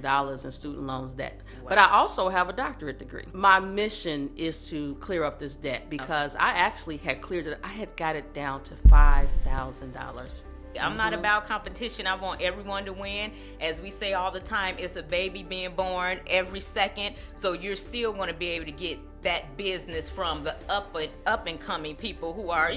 $1,000 in student loans debt. Wow. But I also have a doctorate degree. My mission is to clear up this debt because I actually had cleared it. I had got it down to $5,000. I'm not about competition. I want everyone to win. As we say all the time, it's a baby being born every second. So you're still going to be able to get that business from the up and coming people who are,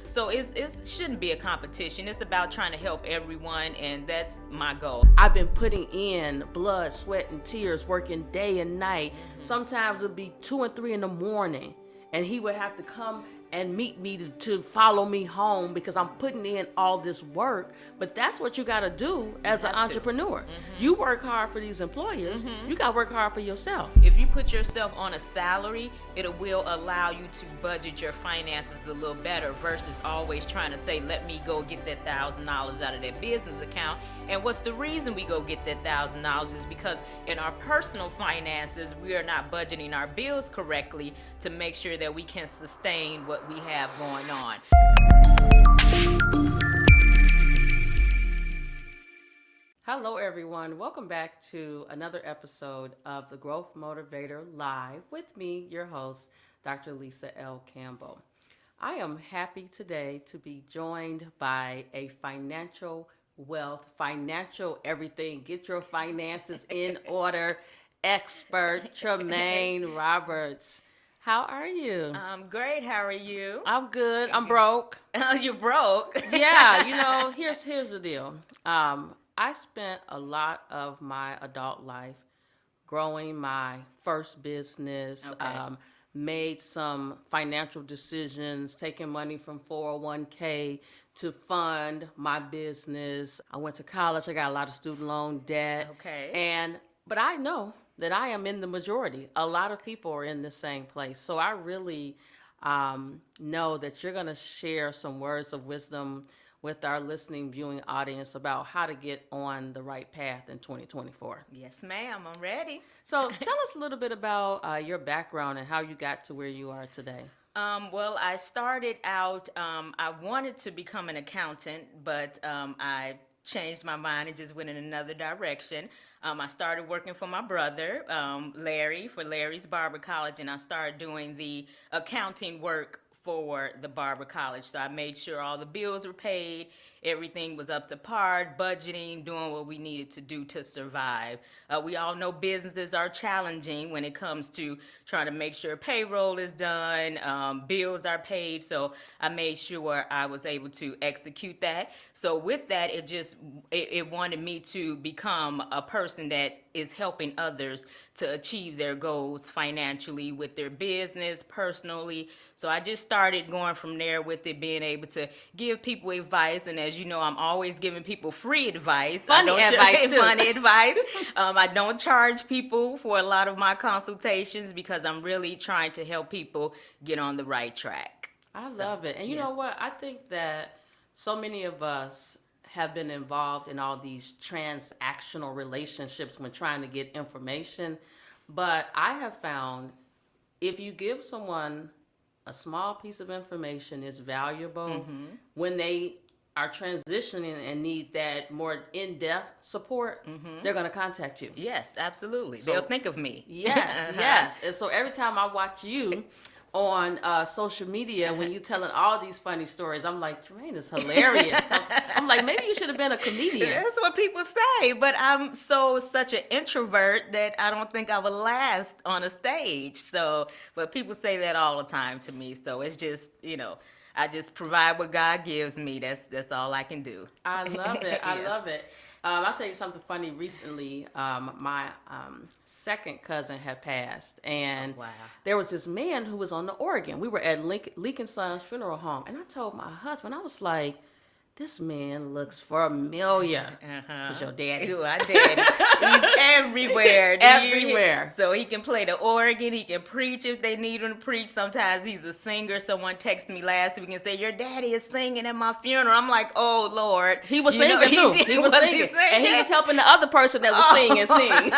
so it shouldn't be a competition. It's about trying to help everyone, and that's my goal. I've been putting in blood, sweat, and tears, working day and night. Sometimes it'd be 2 and 3 in the morning, and he would have to come and meet me to follow me home because I'm putting in all this work. But that's what you got to do as an entrepreneur. You work hard for these employers. You got to work hard for yourself. If you put yourself on a salary, it will allow you to budget your finances a little better versus always trying to say, let me go get that $1,000 out of that business account. And what's the reason we go get that $1,000 is because in our personal finances, we are not budgeting our bills correctly to make sure that we can sustain what we have going on. Hello, everyone. Welcome back to another episode of the Growth Motivator Live with me, your host, Dr. Lisa L. Campbell. I am happy today to be joined by a financial everything, get your finances in order expert, Tramaine Roberts. How are you? I'm great. How are you? I'm good. I'm broke. You're broke? Yeah, here's the deal. I spent a lot of my adult life growing my first business, made some financial decisions, taking money from 401k to fund my business. I went to college. I got a lot of student loan debt. But I know that I am in the majority. A lot of people are in the same place. So I really know that you're going to share some words of wisdom with our listening, viewing audience about how to get on the right path in 2024. Yes, ma'am. I'm ready. So tell us a little bit about your background and how you got to where you are today. Well, I started out, I wanted to become an accountant, but I changed my mind and just went in another direction. I started working for my brother, Larry, for Larry's Barber College, and I started doing the accounting work for the Barber College. So I made sure all the bills were paid, everything was up to par, budgeting, doing what we needed to do to survive. We all know businesses are challenging when it comes to trying to make sure payroll is done, bills are paid. So I made sure I was able to execute that. So with that, it wanted me to become a person that is helping others to achieve their goals financially with their business, personally. So I just started going from there with it, being able to give people advice. And as you know, I'm always giving people free advice. Funny advice. I don't charge people for a lot of my consultations because I'm really trying to help people get on the right track. I love it. And you know what? I think that so many of us have been involved in all these transactional relationships when trying to get information. But I have found if you give someone a small piece of information is valuable when they are transitioning and need that more in-depth support, they're going to contact you. Yes, absolutely. So, they'll think of me. Yes, yes. And so every time I watch you on social media when you telling all these funny stories, I'm like, Tramaine is hilarious. I'm like, maybe you should have been a comedian. That's what people say, but I'm such an introvert that I don't think I would last on a stage. So, but people say that all the time to me. So it's just, I just provide what God gives me. That's all I can do. I love it. I love it. I'll tell you something funny. Recently, my second cousin had passed, and there was this man who was on the organ. We were at Lincoln Son's funeral home, and I told my husband, I was like, this man looks familiar. It's your daddy. My daddy. He's everywhere. Everywhere. So he can play the organ. He can preach if they need him to preach. Sometimes he's a singer. Someone texted me last week and said, your daddy is singing at my funeral. I'm like, oh, Lord. He was singing, too. He was singing. And he was helping the other person that was sing.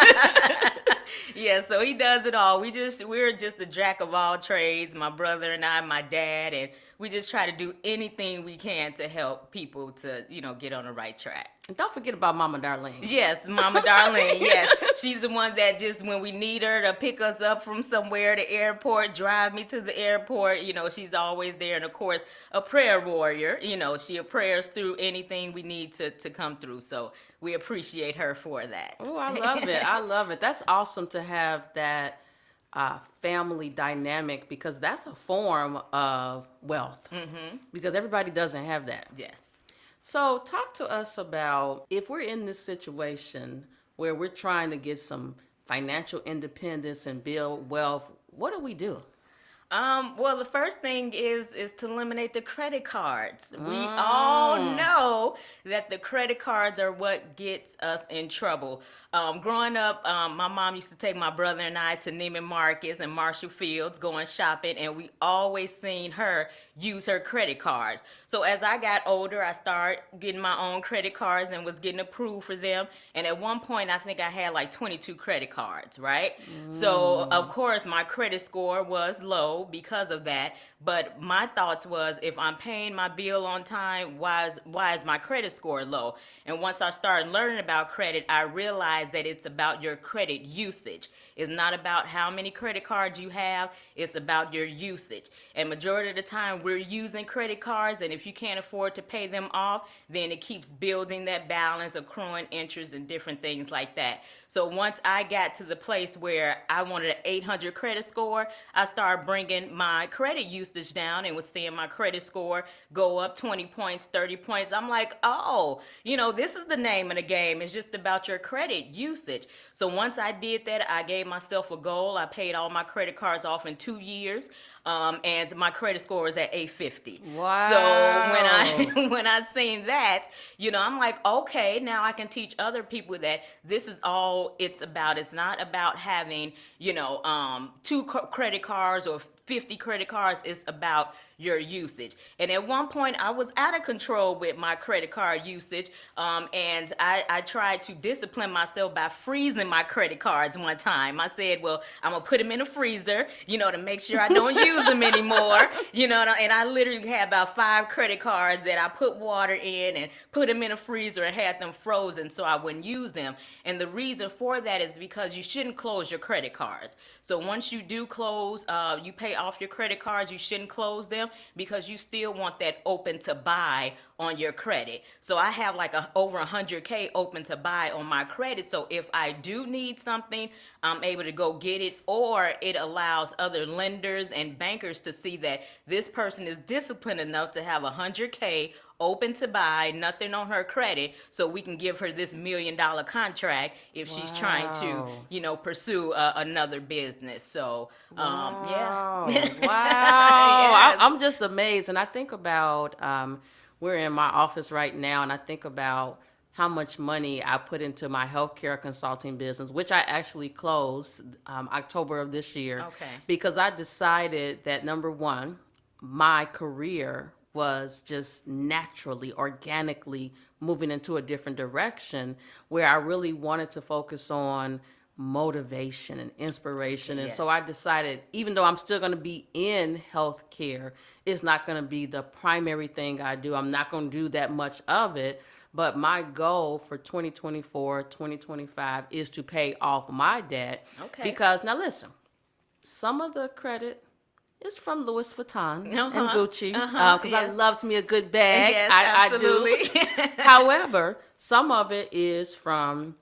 Yeah, so he does it all. We're just a jack of all trades, my brother and I, my dad, and we just try to do anything we can to help people to, get on the right track. And don't forget about Mama Darlene. Yes, Mama Darlene, yes. She's the one that just, when we need her to pick us up from somewhere, the airport, drive me to the airport, she's always there. And of course, a prayer warrior, she prayers through anything we need to come through. So we appreciate her for that. Oh, I love it. I love it. That's awesome to have that family dynamic, because that's a form of wealth. Because everybody doesn't have that. Yes. So talk to us about, if we're in this situation where we're trying to get some financial independence and build wealth, what do we do? Well, the first thing is to eliminate the credit cards. We all know that the credit cards are what gets us in trouble. Growing up, my mom used to take my brother and I to Neiman Marcus and Marshall Fields going shopping, and we always seen her use her credit cards. So as I got older, I started getting my own credit cards and was getting approved for them. And at one point, I think I had like 22 credit cards, right? So of course, my credit score was low because of that. But my thoughts was, if I'm paying my bill on time, why is my credit score low? And once I started learning about credit, I realized that it's about your credit usage. It's not about how many credit cards you have. It's about your usage. And majority of the time, we're using credit cards, and if you can't afford to pay them off, then it keeps building that balance, accruing interest and different things like that. So once I got to the place where I wanted an 800 credit score, I started bringing my credit usage down and was seeing my credit score go up 20 points, 30 points. I'm like, oh, this is the name of the game. It's just about your credit usage. So once I did that, I gave myself a goal. I paid all my credit cards off in 2 years. And my credit score was at 850. Wow. So when I seen that, I'm like, okay, now I can teach other people that this is all it's about. It's not about having, two credit cards or 50 credit cards. It's about your usage. And at one point, I was out of control with my credit card usage, and I tried to discipline myself by freezing my credit cards one time. I said, well, I'm going to put them in a freezer, to make sure I don't use them anymore, and I literally had about 5 credit cards that I put water in and put them in a freezer and had them frozen so I wouldn't use them. And the reason for that is because you shouldn't close your credit cards. So once you do close, you pay off your credit cards, you shouldn't close them, because you still want that open to buy on your credit. So I have like over 100K open to buy on my credit. So if I do need something, I'm able to go get it, or it allows other lenders and bankers to see that this person is disciplined enough to have 100K open to buy, nothing on her credit, so we can give her this $1 million contract if she's trying to, pursue another business. So, yeah. Wow. Yes. I'm just amazed. And I think about, we're in my office right now, and I think about how much money I put into my healthcare consulting business, which I actually closed October of this year. Okay. Because I decided that, number one, my career was just naturally, organically moving into a different direction, where I really wanted to focus on motivation and inspiration. And so I decided, even though I'm still going to be in healthcare, it's not going to be the primary thing I do. I'm not going to do that much of it. But my goal for 2024, 2025 is to pay off my debt. Okay. Because, now listen, some of the credit is from Louis Vuitton and Gucci, because I loves me a good bag. Yes, absolutely. I do. However, some of it is from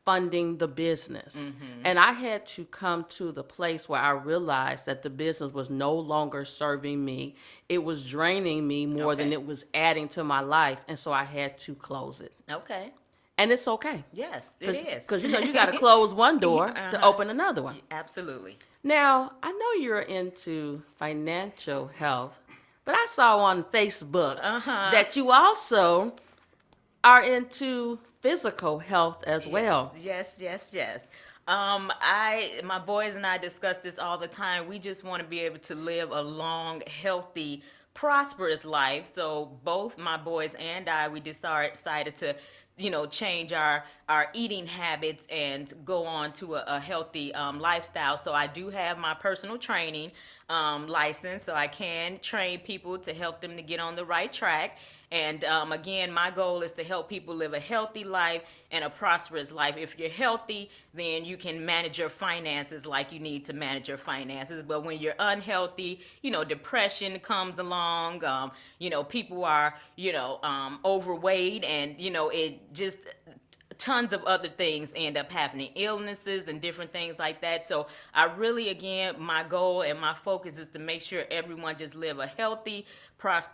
funding the business. And I had to come to the place where I realized that the business was no longer serving me. It was draining me more than it was adding to my life. And so I had to close it. Okay. And it's okay. Yes, it is. Because, you got to close one door to open another one. Absolutely. Now, I know you're into financial health, but I saw on Facebook that you also are into physical health as well. Yes. My boys and I discuss this all the time. We just want to be able to live a long, healthy, prosperous life. So both my boys and I, we decided to change our eating habits and go on to a healthy lifestyle. So I do have my personal training. license, so I can train people to help them to get on the right track. And again, my goal is to help people live a healthy life and a prosperous life. If you're healthy, then you can manage your finances like you need to manage your finances. But when you're unhealthy, depression comes along. People are, overweight, and, it just tons of other things end up happening, illnesses and different things like that. So I really, again, my goal and my focus is to make sure everyone just live a healthy,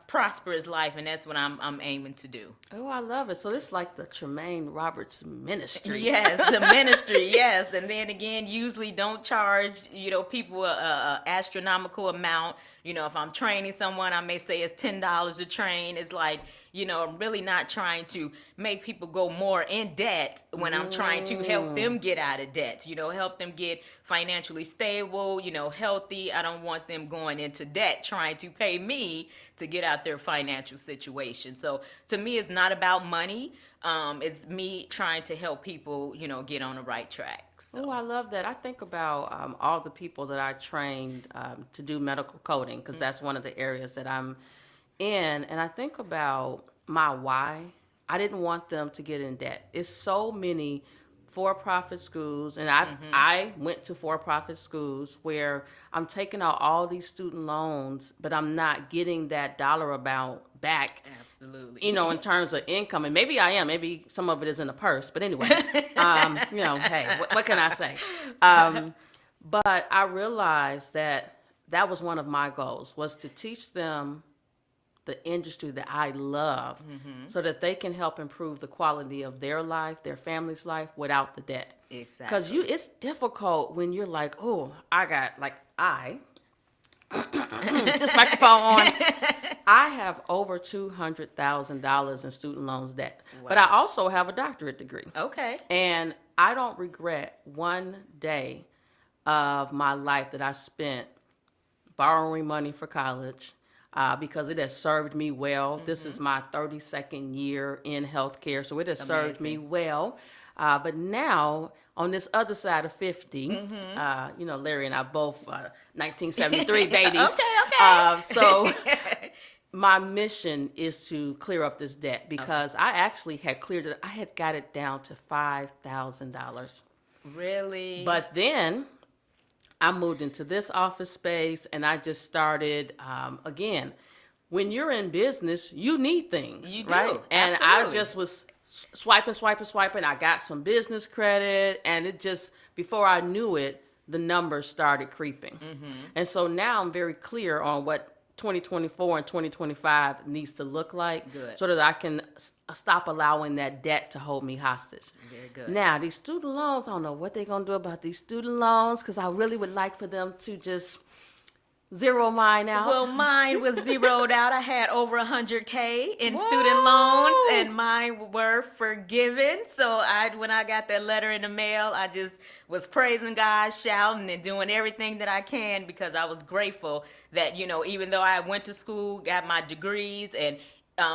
prosperous life, and that's what I'm aiming to do. Oh, I love it. So it's like the Tramaine Roberts ministry. Yes, the ministry, yes. And then again, usually don't charge, people a astronomical amount. If I'm training someone, I may say it's $10 a train. It's like, I'm really not trying to make people go more in debt when I'm trying to help them get out of debt, help them get financially stable, healthy. I don't want them going into debt trying to pay me to get out their financial situation. So to me, it's not about money. It's me trying to help people, get on the right track. So. Oh, I love that. I think about all the people that I trained to do medical coding, because that's one of the areas that I'm in. And I think about my why. I didn't want them to get in debt. It's so many for-profit schools, and I went to for-profit schools where I'm taking out all these student loans, but I'm not getting that dollar amount back. Absolutely. In terms of income, and maybe I am. Maybe some of it is in the purse, but anyway, hey, what can I say? But I realized that was one of my goals, was to teach them the industry that I love, so that they can help improve the quality of their life, their family's life, without the debt. Exactly. Because it's difficult when you're like, oh, I got, this microphone on. I have over $200,000 in student loans debt, but I also have a doctorate degree. Okay. And I don't regret one day of my life that I spent borrowing money for college, because it has served me well. This is my 32nd year in healthcare, so it has served me well. But now, on this other side of 50, Larry and I both 1973 babies. Okay. So my mission is to clear up this debt, because I actually had cleared it. I had got it down to $5,000. Really? But then I moved into this office space, and I just started, again, when you're in business, you need things, you right? do. And Absolutely. I just was swiping. I got some business credit, and it just, before I knew it, the numbers started creeping. And so now I'm very clear on what 2024 and 2025 needs to look like. Good. So that I can stop allowing that debt to hold me hostage. Very good. Now, these student loans, I don't know what they're going to do about these student loans, because I really would like for them to just zero mine out. Well, mine was zeroed out. I had over $100K in student loans, and mine were forgiven. So when I got that letter in the mail, I just was praising God, shouting, and doing everything that I can, because I was grateful that, even though I went to school, got my degrees, and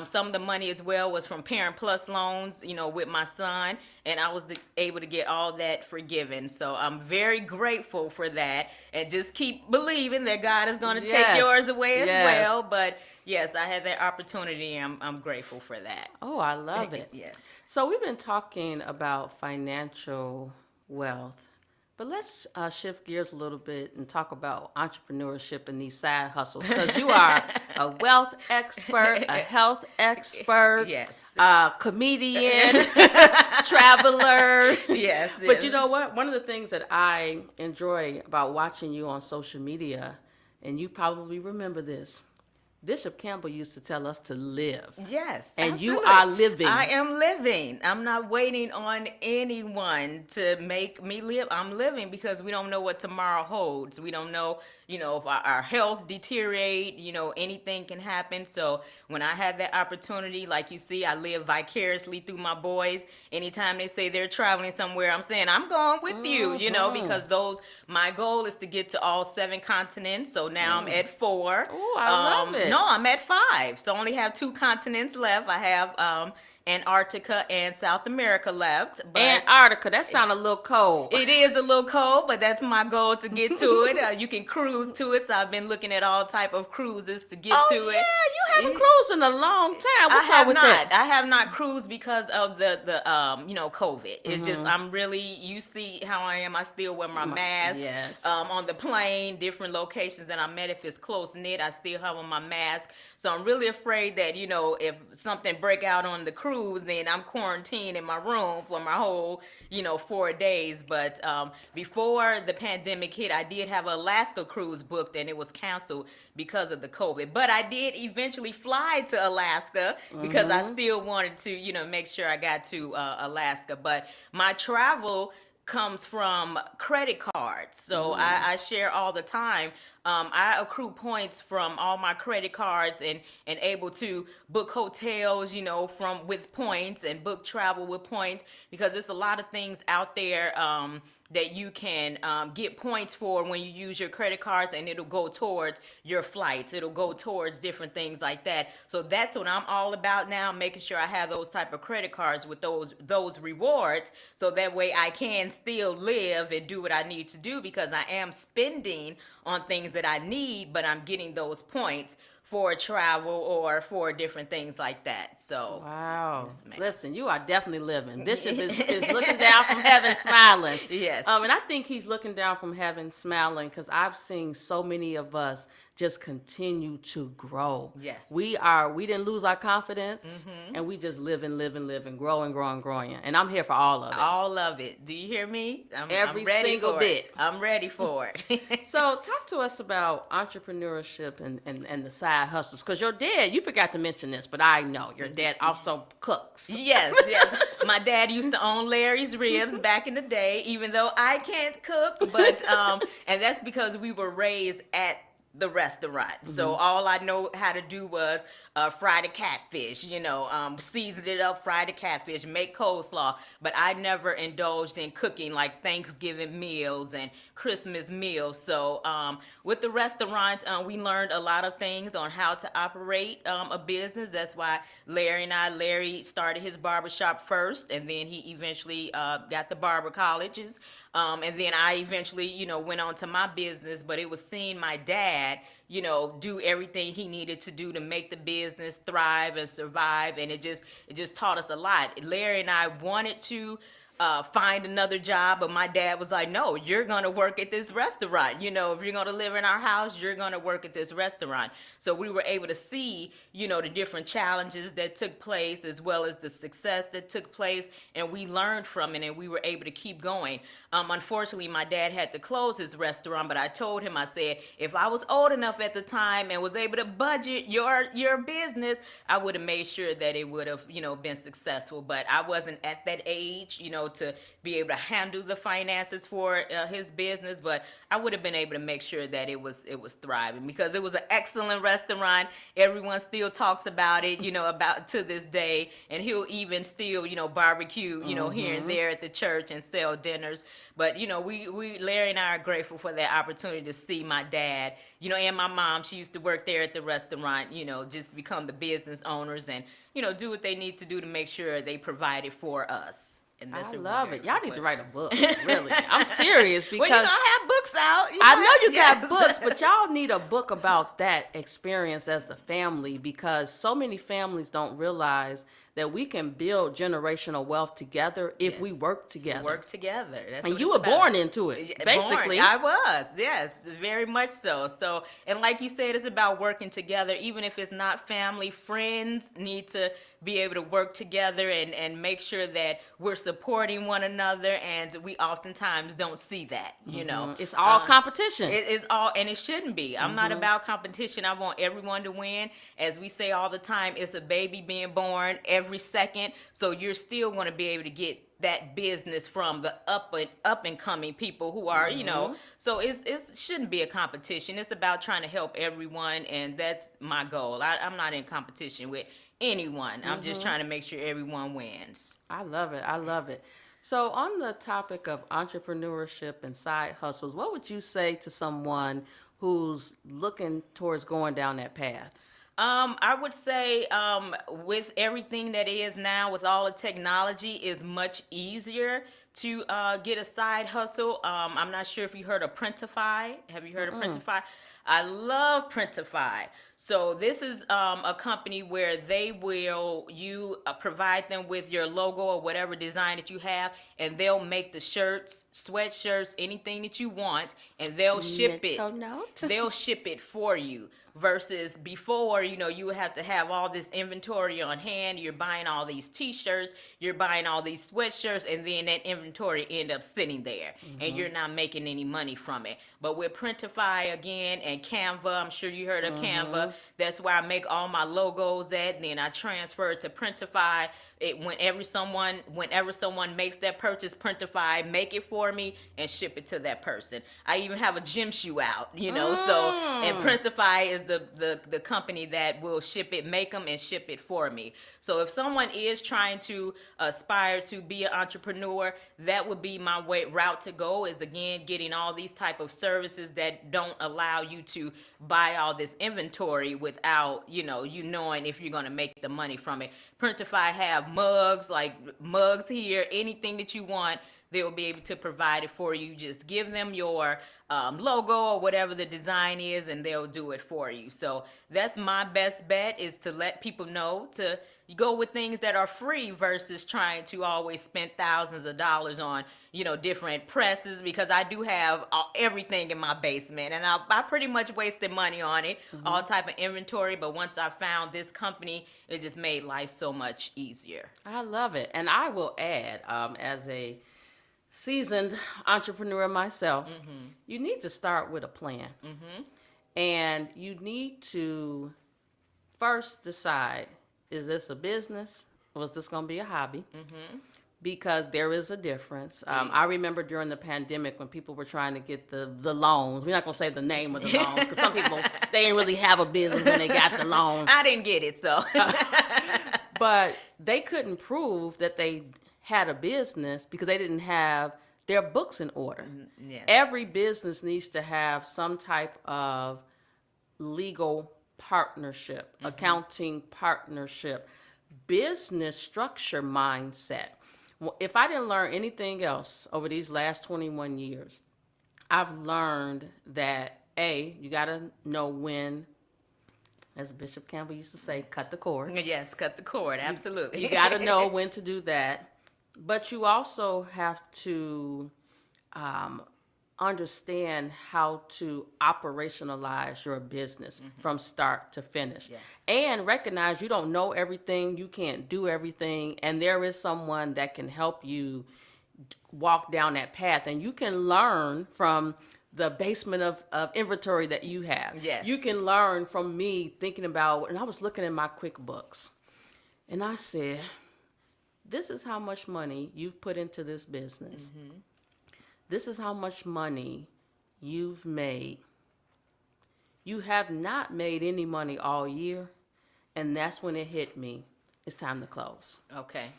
some of the money as well was from Parent Plus loans, with my son, and I was able to get all that forgiven. So I'm very grateful for that, and just keep believing that God is going to take yours away as well. But yes, I had that opportunity. I'm grateful for that. Oh, I love it. Yes. So we've been talking about financial wealth, but let's shift gears a little bit and talk about entrepreneurship and these side hustles, because you are a wealth expert, a health expert, Yes. Comedian, traveler. Yes. But you know what? One of the things that I enjoy about watching you on social media, and you probably remember this, Bishop Campbell used to tell us to live. Yes. And absolutely. you are living. I am living. I'm not waiting on anyone to make me live. I'm living, because we don't know what tomorrow holds. We don't know, if our health deteriorate, anything can happen. So when I have that opportunity, like you see, I live vicariously through my boys. Anytime they say they're traveling somewhere, I'm saying I'm going with you, because my goal is to get to all 7 continents. So now I'm at 4. Oh, I love it. No, I'm at 5. So I only have 2 continents left. I have Antarctica and South America left. But Antarctica, that sounds a little cold. it is a little cold, but that's my goal to get to it. You can cruise to it, so I've been looking at all type of cruises to get to it. Yeah, you haven't cruised in a long time. What's up with that? I have not cruised because of the COVID. It's just I'm really, you see how I am. I still wear my mask. Yes. On the plane, different locations that I'm at. If it's close knit, I still have on my mask. So I'm really afraid that if something break out on the cruise, then I'm quarantined in my room for my whole 4 days. But before the pandemic hit, I did have an Alaska cruise booked, and it was canceled because of the COVID. But I did eventually fly to Alaska because I still wanted to, make sure I got to Alaska. But my travel comes from credit cards. So I share all the time. I accrue points from all my credit cards and able to book hotels, with points, and book travel with points, because there's a lot of things out there that you can get points for when you use your credit cards, and it'll go towards your flights. It'll go towards different things like that. So that's what I'm all about now, making sure I have those type of credit cards with those rewards, so that way I can still live and do what I need to do, because I am spending on things that I need, but I'm getting those points for travel or for different things like that. So wow. Yes, listen, you are definitely living. Bishop is looking down from heaven smiling. Yes. And I think he's looking down from heaven smiling because I've seen so many of us just continue to grow. Yes. We didn't lose our confidence, and we just living, growing. And I'm here for all of it. All of it. Do you hear me? Every I'm ready single for bit. It. I'm ready for it. So talk to us about entrepreneurship and the side hustles, because your dad, you forgot to mention this, but I know your dad also cooks. Yes. My dad used to own Larry's Ribs back in the day, even though I can't cook, but and that's because we were raised at the restaurant. So all I know how to do was fry the catfish, season it up, fry the catfish, make coleslaw. But I never indulged in cooking like Thanksgiving meals and Christmas meals. So with the restaurant, we learned a lot of things on how to operate a business. That's why Larry started his barbershop first, and then he eventually got the barber colleges. And then I eventually, went on to my business, but it was seeing my dad, do everything he needed to do to make the business thrive and survive. And it just taught us a lot. Larry and I wanted to find another job, but my dad was like, no, you're going to work at this restaurant. If you're going to live in our house, you're going to work at this restaurant. So we were able to see, the different challenges that took place, as well as the success that took place, and we learned from it, and we were able to keep going. Unfortunately, my dad had to close his restaurant, but I told him, I said, if I was old enough at the time and was able to budget your business, I would have made sure that it would have, been successful. But I wasn't at that age, to be able to handle the finances for his business, but I would have been able to make sure that it was thriving, because it was an excellent restaurant. Everyone still talks about it, about to this day, and he'll even still, barbecue, here and there at the church and sell dinners. But Larry and I are grateful for that opportunity to see my dad, and my mom. She used to work there at the restaurant, just become the business owners and do what they need to do to make sure they provide it for us. And I love it. Y'all need to write a book. Really, I'm serious, because well, I have books out. I know you got books, but y'all need a book about that experience as the family, because so many families don't realize that we can build generational wealth together if we work together. Work together. That's and what you were about. Born into it, basically. I was, yes, very much so. So, and like you said, it's about working together. Even if it's not family, friends need to be able to work together and make sure that we're supporting one another. And we oftentimes don't see that, It's all competition. It's all, and it shouldn't be. I'm not about competition. I want everyone to win. As we say all the time, it's a baby being born every second. So you're still going to be able to get that business from the up and coming people who are, so it shouldn't be a competition. It's about trying to help everyone, and that's my goal. I'm not in competition with anyone. I'm just trying to make sure everyone wins. I love it. So on the topic of entrepreneurship and side hustles, what would you say to someone who's looking towards going down that path? I would say with everything that is now, with all the technology, is much easier to get a side hustle. I'm not sure if you heard of Printify. Have you heard of Printify? I love Printify. So this is a company where you provide them with your logo or whatever design that you have, and they'll make the shirts, sweatshirts, anything that you want, and they'll ship it. Mental note. They'll ship it for you. Versus before, you would have to have all this inventory on hand. You're buying all these T-shirts, you're buying all these sweatshirts, and then that inventory end up sitting there, and you're not making any money from it. But with Printify again and Canva, I'm sure you heard of Canva. That's where I make all my logos at. And then I transfer it to Printify. Whenever someone makes that purchase, Printify make it for me and ship it to that person. I even have a gym shoe out, So and Printify is the company that will make them and ship it for me. So if someone is trying to aspire to be an entrepreneur, that would be my route to go. Is again getting all these type of services that don't allow you to buy all this inventory without you knowing if you're going to make the money from it. Printify have mugs here, anything that you want, they will be able to provide it for you. Just give them your logo or whatever the design is, and they'll do it for you. So that's my best bet, is to let people know to go with things that are free versus trying to always spend thousands of dollars on, different presses, because I do have everything in my basement, and I pretty much wasted money on it, all type of inventory. But once I found this company, it just made life so much easier. I love it. And I will add, as a seasoned entrepreneur myself, you need to start with a plan. And you need to first decide, is this a business or is this going to be a hobby? Because there is a difference. I remember during the pandemic when people were trying to get the loans. We're not going to say the name of the loans, because some people, they didn't really have a business when they got the loan. I didn't get it, so. But they couldn't prove that they had a business because they didn't have their books in order. Yes. Every business needs to have some type of legal partnership, accounting partnership, business structure mindset. Well, if I didn't learn anything else over these last 21 years, I've learned that you got to know when, as Bishop Campbell used to say, cut the cord. Yes, cut the cord, absolutely. You got to know when to do that. But you also have to understand how to operationalize your business from start to finish. Yes. And recognize you don't know everything, you can't do everything, and there is someone that can help you walk down that path. And you can learn from the basement of inventory that you have. Yes. You can learn from me thinking about, and I was looking at my QuickBooks, and I said, this is how much money you've put into this business. This is how much money you've made. You have not made any money all year, and that's when it hit me. It's time to close. Okay.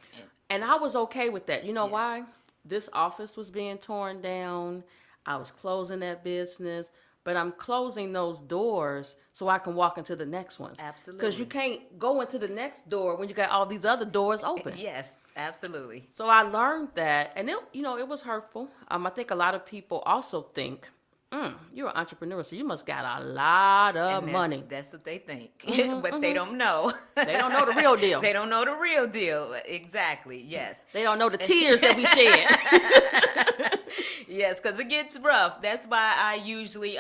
And I was okay with that. You know why? This office was being torn down. I was closing that business, but I'm closing those doors so I can walk into the next ones. Absolutely. Because you can't go into the next door when you got all these other doors open. Yes, absolutely. So I learned that, and it was hurtful. I think a lot of people also think, you're an entrepreneur, so you must got a lot of money. That's what they think, but they don't know. They don't know the real deal. They don't know the real deal. Exactly. Yes. They don't know the tears that we shed. Yes, because it gets rough. That's why I usually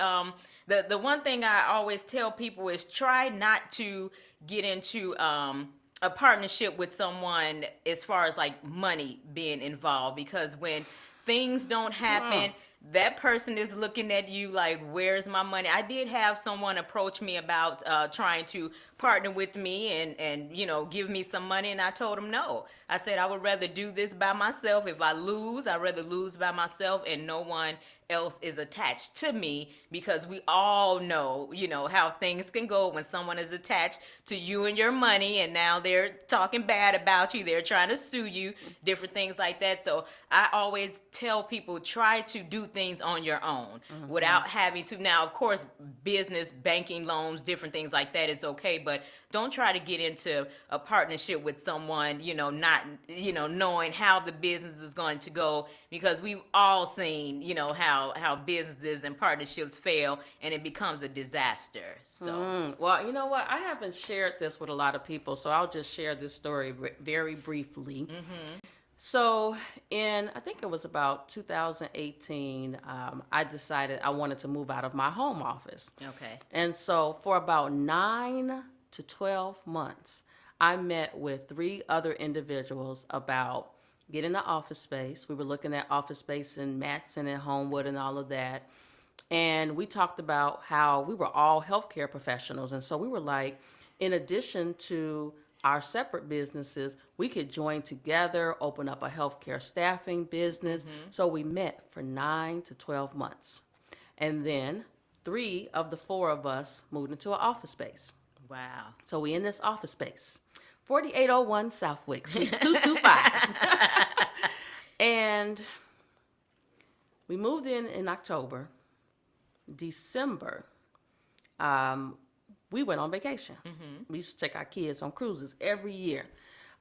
the one thing I always tell people is try not to get into a partnership with someone as far as like money being involved, because when things don't happen, that person is looking at you like, where's my money? I did have someone approach me about trying to partner with me and give me some money, and I told him no. I said I would rather do this by myself. If I lose, I'd rather lose by myself, and no one else is attached to me, because we all know, how things can go when someone is attached to you and your money, and now they're talking bad about you, they're trying to sue you, different things like that. So I always tell people, try to do things on your own without having to. Now, of course, business, banking loans, different things like that is okay, but don't try to get into a partnership with someone, not, knowing how the business is going to go, because we've all seen, how businesses and partnerships fail and it becomes a disaster. So, Well, you know what? I haven't shared this with a lot of people, so I'll just share this story very briefly. So I think it was about 2018, I decided I wanted to move out of my home office. okay. And so for about 9 to 12 months, I met with 3 other individuals about getting the office space. We were looking at office space in Matson and Homewood and all of that. And we talked about how we were all healthcare professionals. And so we were like, in addition to our separate businesses, we could join together, open up a healthcare staffing business. So we met for 9 to 12 months. And then 3 of the 4 of us moved into an office space. Wow. So we in this office space, 4801 Southwick, Suite 225. And we moved in October. December, we went on vacation. We used to take our kids on cruises every year.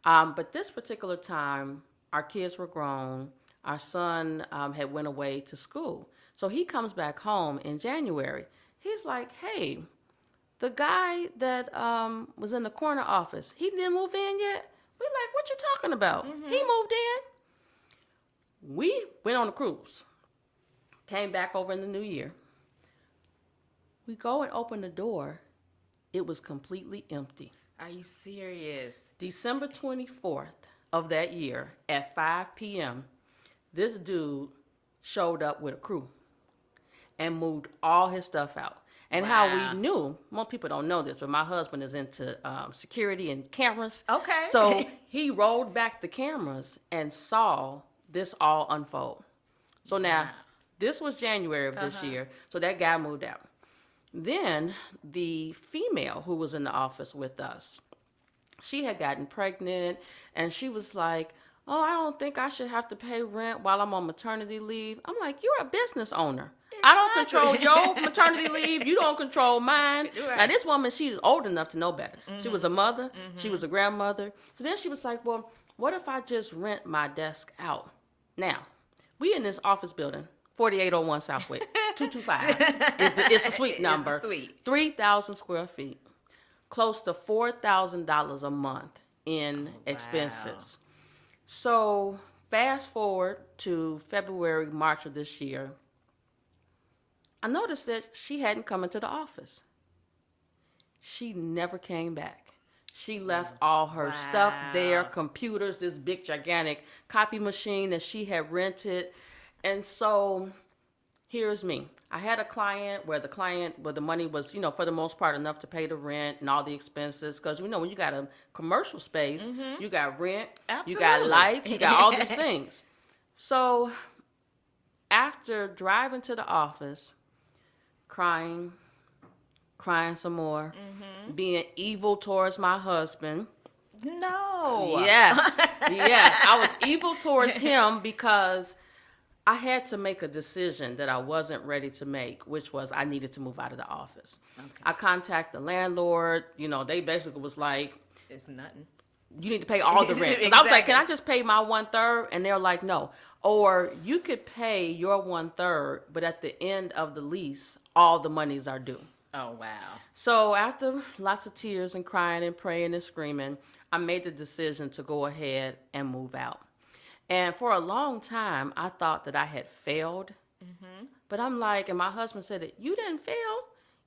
But this particular time, our kids were grown. Our son had went away to school. So he comes back home in January. He's like, hey, the guy that was in the corner office, he didn't move in yet? We're like, what you talking about? He moved in. We went on a cruise. Came back over in the new year. We go and open the door. It was completely empty. Are you serious? December 24th of that year at 5 p.m., this dude showed up with a crew and moved all his stuff out. And how we knew, most people don't know this, but my husband is into security and cameras. Okay. So he rolled back the cameras and saw this all unfold. So now, this was January of this year. So that guy moved out. Then the female who was in the office with us, she had gotten pregnant, and she was like, oh, I don't think I should have to pay rent while I'm on maternity leave. I'm like, you're a business owner. Exactly. I don't control your maternity leave. You don't control mine. Right. Now, this woman, she was old enough to know better. She was a mother. She was a grandmother. So then she was like, well, what if I just rent my desk out? Now, we in this office building, 4801 Southwick, 225 is the suite number. It's the suite. 3,000 square feet, close to $4,000 a month in expenses. So fast forward to February, March of this year, I noticed that she hadn't come into the office. She never came back. She left all her stuff there, computers, this big gigantic copy machine that she had rented. And so here's me. I had a client where the money was, for the most part enough to pay the rent and all the expenses. Because, when you got a commercial space, you got rent, you got lights, you got all these things. So after driving to the office, crying some more, being evil towards my husband. No. Yes. I was evil towards him because I had to make a decision that I wasn't ready to make, which was I needed to move out of the office. Okay. I contacted the landlord. They basically was like, it's nothing. You need to pay all the rent. Exactly. I was like, can I just pay my 1/3? And they're like, no. Or you could pay your 1/3, but at the end of the lease, all the monies are due. Oh, wow. So after lots of tears and crying and praying and screaming, I made the decision to go ahead and move out. And for a long time, I thought that I had failed. But I'm like, and my husband said that you didn't fail.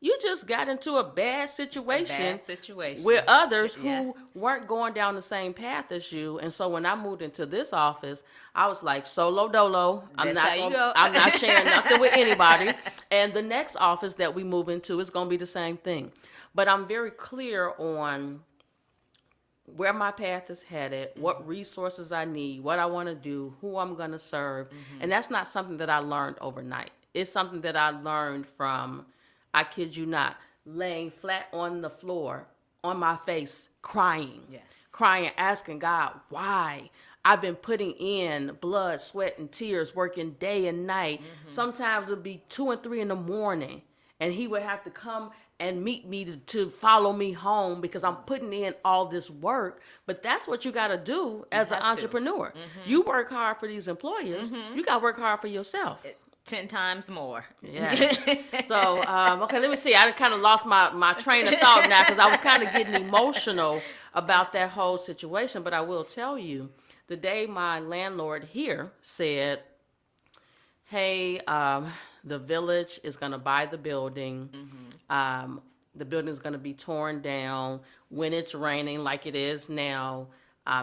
You just got into a bad situation, with others who weren't going down the same path as you. And so when I moved into this office, I was like, solo dolo. I'm not sharing nothing with anybody. And the next office that we move into is going to be the same thing. But I'm very clear on where my path is headed, what resources I need, what I want to do, who I'm going to serve. And that's not something that I learned overnight. It's something that I learned from, I kid you not, laying flat on the floor, on my face, crying, asking God, why? I've been putting in blood, sweat, and tears, working day and night. Sometimes it would be 2 and 3 in the morning, and he would have to come and meet me to follow me home because I'm putting in all this work. But that's what you got to do as an entrepreneur. You work hard for these employers. You got to work hard for yourself. 10 times more. Yes. So, okay, let me see. I kind of lost my train of thought now because I was kind of getting emotional about that whole situation. But I will tell you, the day my landlord here said, hey, the village is going to buy the building. The building is going to be torn down. When it's raining like it is now,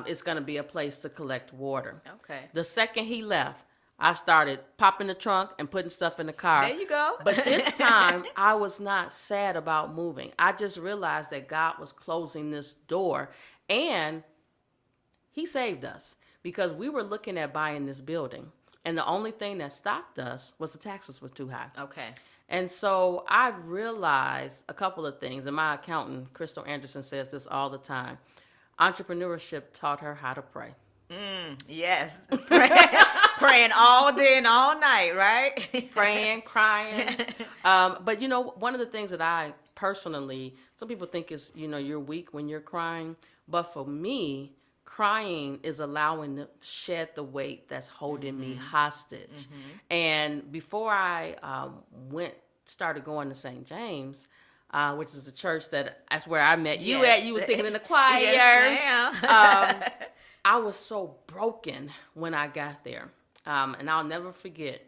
it's going to be a place to collect water. Okay. The second he left, I started popping the trunk and putting stuff in the car. There you go. But this time, I was not sad about moving. I just realized that God was closing this door, and he saved us because we were looking at buying this building, and the only thing that stopped us was the taxes were too high. Okay. And so I've realized a couple of things, and my accountant, Crystal Anderson, says this all the time. Entrepreneurship taught her how to pray. Yes. Praying all day and all night, right? Praying, crying. But, one of the things that I personally, some people think is, you're weak when you're crying. But for me, crying is allowing to shed the weight that's holding me hostage. And before I started going to St. James, which is a church that's where I met you at. You was singing in the choir. Yes, ma'am. I was so broken when I got there. And I'll never forget,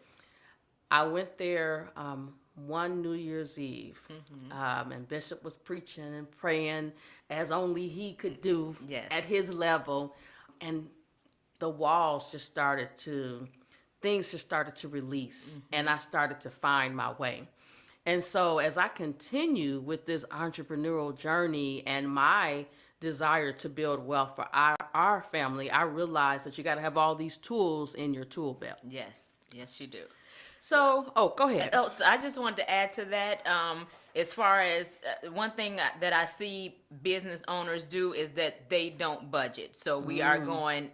I went there one New Year's Eve, and Bishop was preaching and praying as only he could do at his level. And the walls just things just started to release, and I started to find my way. And so as I continue with this entrepreneurial journey and my desire to build wealth for our family, I realized that you got to have all these tools in your tool belt. Yes, you do. So, go ahead. So I just wanted to add to that. As far as one thing that I see business owners do is that they don't budget. So we are going,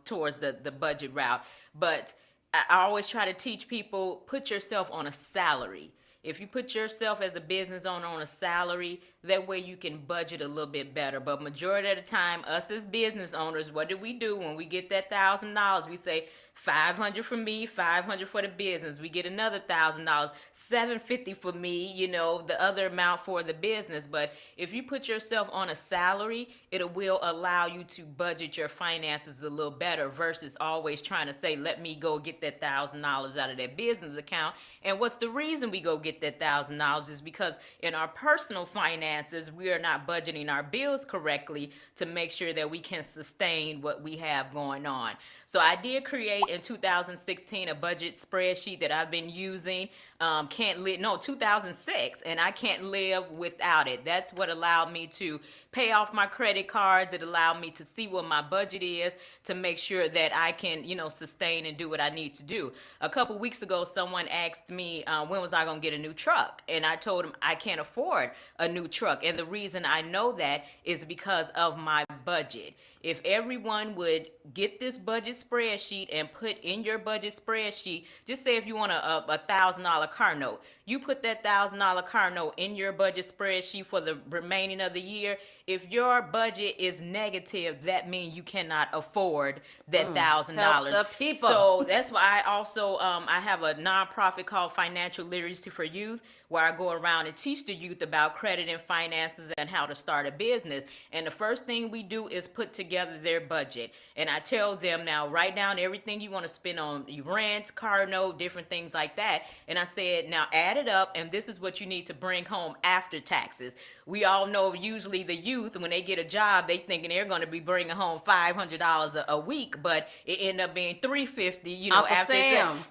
towards the budget route. But I always try to teach people, put yourself on a salary. If you put yourself as a business owner on a salary, that way you can budget a little bit better. But majority of the time, us as business owners, what do we do when we get that $1,000? We say $500 for me, $500 for the business. We get another $1,000, $750 for me, the other amount for the business. But if you put yourself on a salary, it will allow you to budget your finances a little better versus always trying to say, let me go get that $1,000 out of that business account. And what's the reason we go get that $1,000 is because in our personal finances, we are not budgeting our bills correctly to make sure that we can sustain what we have going on. So I did create in 2016 a budget spreadsheet that I've been using. 2006, and I can't live without it. That's what allowed me to pay off my credit cards. It allowed me to see what my budget is to make sure that I can, sustain and do what I need to do. A couple weeks ago, someone asked me when was I going to get a new truck, and I told them I can't afford a new truck, and the reason I know that is because of my budget. If everyone would get this budget spreadsheet and put in your budget spreadsheet, just say if you want a $1,000 car note, you put that $1,000 car note in your budget spreadsheet for the remaining of the year. If your budget is negative, that means you cannot afford that $1,000. Help the people. So that's why I also I have a nonprofit called Financial Literacy for Youth, where I go around and teach the youth about credit and finances and how to start a business. And the first thing we do is put together their budget. And I tell them, now write down everything you want to spend on your rent, car note, different things like that. And I said, now add it up, and this is what you need to bring home after taxes. We all know usually the youth, when they get a job, they thinking they're going to be bringing home $500 a week, but it ended up being $350,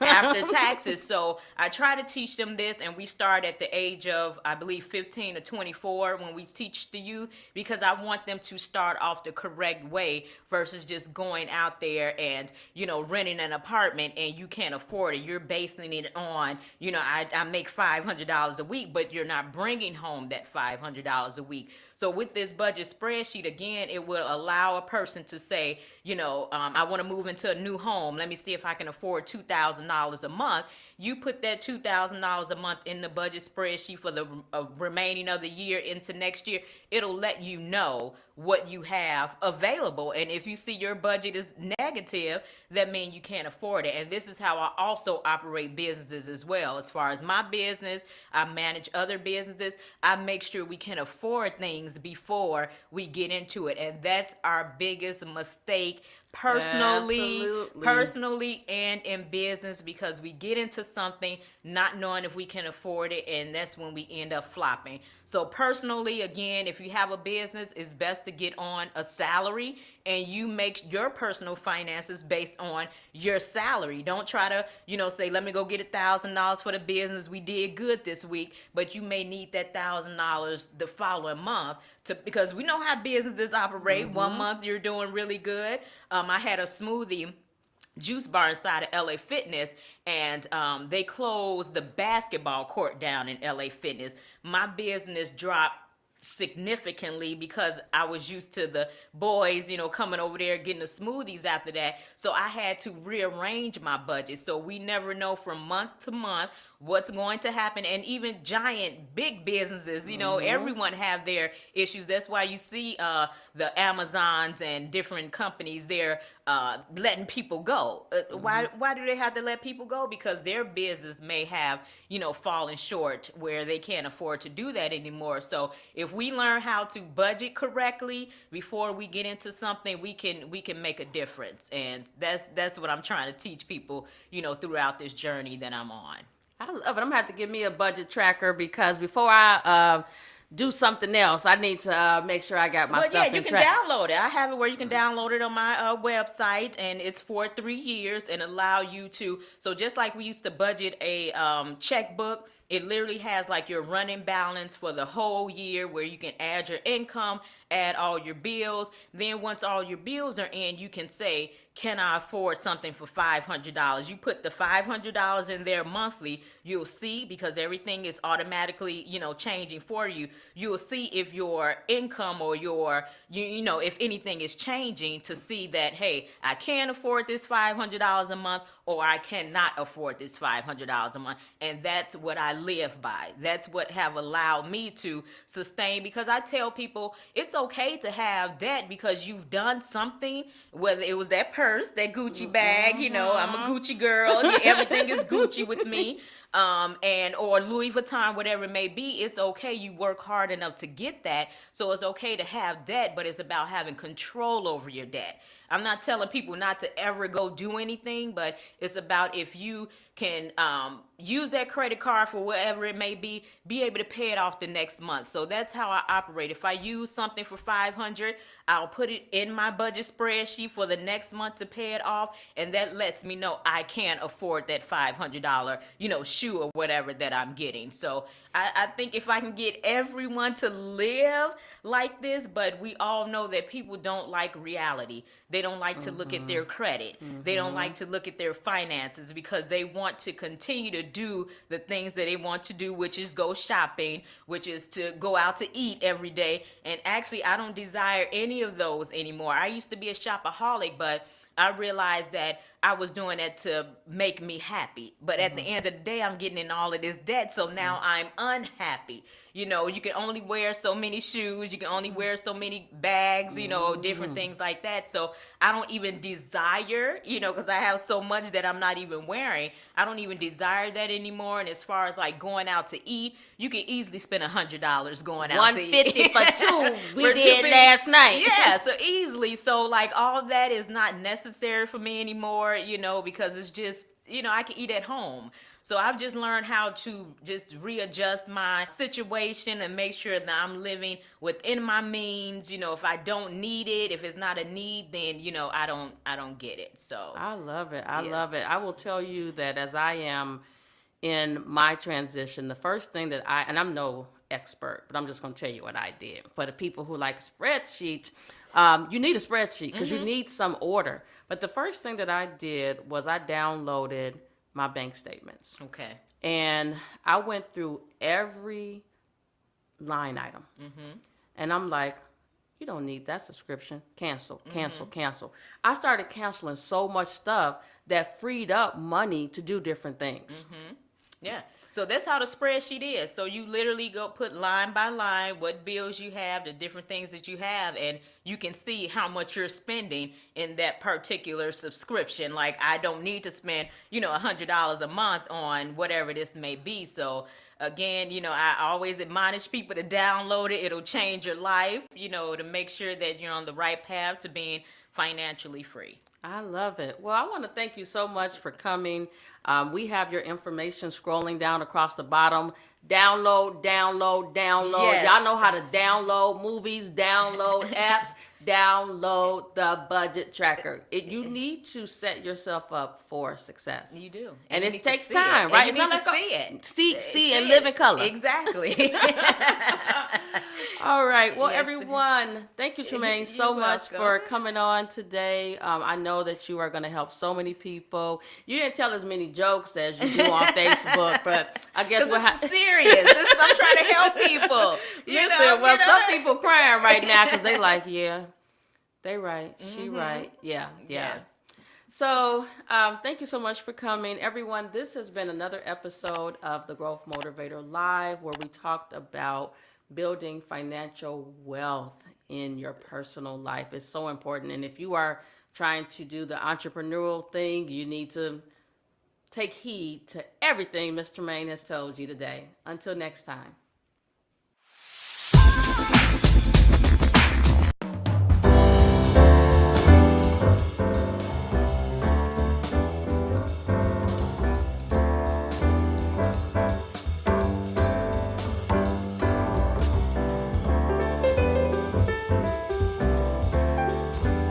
after taxes. So I try to teach them this, and we start at the age of, I believe, 15 to 24 when we teach the youth, because I want them to start off the correct way versus just going out there and, renting an apartment and you can't afford it. You're basing it on, I make $500 a week, but you're not bringing home that $500 a week. So with this budget spreadsheet, again, it will allow a person to say, I want to move into a new home. Let me see if I can afford $2,000 a month. You put that $2,000 a month in the budget spreadsheet for the remaining of the year into next year. It'll let you know what you have available. And if you see your budget is negative, that means you can't afford it. And this is how I also operate businesses as well. As far as my business, I manage other businesses. I make sure we can afford things before we get into it. And that's our biggest mistake personally and in business, because we get into something not knowing if we can afford it, and that's when we end up flopping. So personally, again, if you have a business, it's best to get on a salary, and you make your personal finances based on your salary. Don't try to, say, let me go get $1,000 for the business. We did good this week, but you may need that $1,000 the following month because we know how businesses operate. Mm-hmm. 1 month you're doing really good. I had a smoothie juice bar inside of LA Fitness, and they closed the basketball court down in LA Fitness. My business dropped significantly because I was used to the boys, coming over there getting the smoothies after that. So I had to rearrange my budget. So we never know from month to month what's going to happen. And even giant big businesses, mm-hmm. everyone have their issues. That's why you see the Amazons and different companies, they're letting people go. Mm-hmm. Why do they have to let people go? Because their business may have fallen short where they can't afford to do that anymore. So if we learn how to budget correctly before we get into something, we can make a difference. And that's what I'm trying to teach people throughout this journey that I'm on. I love it. I'm gonna have to give me a budget tracker, because before I do something else, I need to make sure I got my stuff in track. Yeah, you can download it. I have it where you can download it on my website, and it's for 3 years and allow you to. So just like we used to budget a checkbook, it literally has like your running balance for the whole year, where you can add your income, add all your bills. Then once all your bills are in, you can say, can I afford something for $500? You put the $500 in there monthly. You'll see, because everything is automatically, changing for you. You'll see if your income or if anything is changing, to see that, hey, I can afford this $500 a month, or I cannot afford this $500 a month. And that's what I live by. That's what have allowed me to sustain, because I tell people it's okay to have debt because you've done something, whether it was that purse, that Gucci bag, I'm a Gucci girl. Everything is Gucci with me. Or Louis Vuitton, whatever it may be. It's okay. You work hard enough to get that. So it's okay to have debt, but it's about having control over your debt. I'm not telling people not to ever go do anything, but it's about, if you can use that credit card for whatever it may be able to pay it off the next month. So that's how I operate. If I use something for $500, I'll put it in my budget spreadsheet for the next month to pay it off, and that lets me know I can't afford that $500, shoe or whatever that I'm getting. So I think if I can get everyone to live like this, but we all know that people don't like reality. They don't like to look at their credit. Mm-hmm. They don't like to look at their finances, because they want to continue to do the things that they want to do, which is go shopping, which is to go out to eat every day. And actually, I don't desire any of those anymore. I used to be a shopaholic, but I realized that I was doing it to make me happy. But at the end of the day, I'm getting in all of this debt. So now I'm unhappy. You can only wear so many shoes. You can only wear so many bags, different things like that. So I don't even desire, because I have so much that I'm not even wearing. I don't even desire that anymore. And as far as like going out to eat, you can easily spend $100 going out to eat. $150 for two. We did last night. Yeah, so easily. So like all that is not necessary for me anymore, because it's just, I can eat at home. So I've just learned how to just readjust my situation and make sure that I'm living within my means. If I don't need it, if it's not a need, then, I don't get it. So I love it. I love it. I will tell you that as I am in my transition, the first thing that and I'm no expert, but I'm just going to tell you what I did. For the people who like spreadsheets, you need a spreadsheet because you need some order. But the first thing that I did was I downloaded my bank statements. Okay. And I went through every line item. Mm-hmm. And I'm like, you don't need that subscription. Cancel, cancel, cancel. I started canceling so much stuff that freed up money to do different things. Yeah. So that's how the spreadsheet is. So you literally go put line by line what bills you have, the different things that you have, and you can see how much you're spending in that particular subscription. Like, I don't need to spend, $100 a month on whatever this may be. So again, I always admonish people to download it. It'll change your life, to make sure that you're on the right path to being financially free. I love it. Well, I want to thank you so much for coming. We have your information scrolling down across the bottom. Download, download, download. Yes. Y'all know how to download movies, download apps, download the budget tracker. You need to set yourself up for success. You do. And you it need to takes see time, it. right? And you It's need to not see like it. see and live in color. Exactly. All right. Well, Yes. everyone, thank you, Tramaine, so You're much welcome. for coming on today. I know that you are going to help so many people. You didn't tell as many jokes as you do on Facebook, but I guess we'll This is serious. I'm trying to help people. Listen, some people crying right now because they like, yeah, they right. She right. Yeah, yeah. Yes. So thank you so much for coming. Everyone, this has been another episode of the Growth Motivator Live, where we talked about building financial wealth in your personal life. It's so important. And if you are trying to do the entrepreneurial thing, you need to take heed to everything Mr. Tramaine has told you today. Until next time.